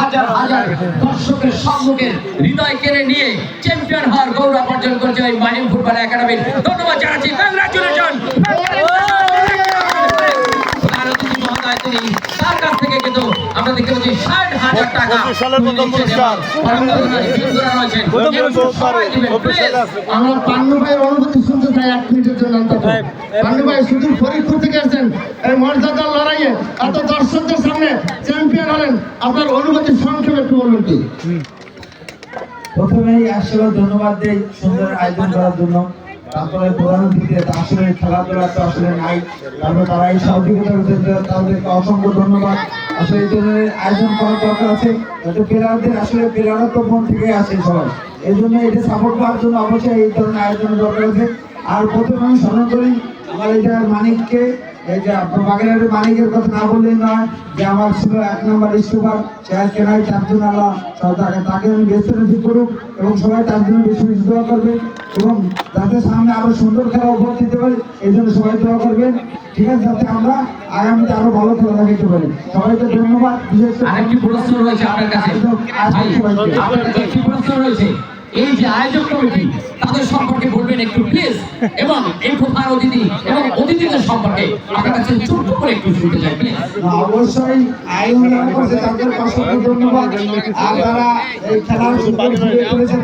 হাজার হাজার দর্শকের সম্মুখে হৃদয় কেড়ে নিয়ে চ্যাম্পিয়ন হওয়ার গৌরব অর্জন করেছে এই মাহিম ফুটবল একাডেমি। ধন্যবাদ জানাচ্ছি, কংগ্রাচুলেশন। তার কাছ থেকে কিন্তু আমরা দেখতে পাচ্ছি 60,000 টাকা আমরা পান্নু ভাইয়ের অনুভূতি শুনতে চাই 1 মিনিটের জন্য। পান্নু ভাই শুধু ফরিদপুর থেকে আসছেন, এই মর্যাদার লড়াইয়ে এত দর্শকদের সামনে চ্যাম্পিয়ন হলেন, আপনার অনুভূতি সংক্ষেপে একটু বলুন। কি প্রথমেই আসলে ধন্যবাদ দেই সুন্দর আয়োজন করার জন্য। তারপরে প্রধান অতিথি আসলে খেলাধুলা তো আসলে নাই, তারপরে তারা এই সহযোগিতা করতে তাদেরকে অসংখ্য ধন্যবাদ। আসলে এই ধরনের আয়োজন করার দরকার আছে, যাতে প্লেয়ারদের আসলে প্লেয়াররা তো মন থেকে আসে সবাই, এই জন্য এটা সাপোর্ট করার জন্য অবশ্যই এই ধরনের আয়োজনের দরকার আছে। আর প্রথমে আমি স্মরণ করি আমার এটার মানিককে, এই যে আপনার বাগেরহাটের মানিকের কথা না বললেই নয়, যে আমার ছিল 1 নম্বর স্টোপার, সে আজকে নাই, তার জন্য আল্লাহ তাকে আমি বেস্ট ঠিক করুক এবং সবাই তার জন্য বেশি বেশি দোয়া করবে এবং যাতে সামনে আরো সুন্দর খেলা উপহার দিতে পারি, এই জন্য সবাই দোয়া করবেন, ঠিক আছে, যাতে আমরা আগামীতে আরো ভালো খেলা দেখাতে পারি। সবাইকে ধন্যবাদ। বিশেষ করে আরেকটি প্রশ্ন রয়েছে আপনার কাছে, একটি প্রশ্ন রয়েছে, এই যে আয়োজক কমিটি তাদের সম্পর্কে বলবেন একটু প্লিজ, এবং এই প্রধান অতিথি এবং অতিথিদের সম্পর্কে আপনার কাছে ছোট্ট করে একটু শুনতে চাই প্লিজ। অবশ্যই আয়োজন যারা করছে তাদের অসংখ্য ধন্যবাদ। আর যারা এই খেলার সুযোগ করে করেছে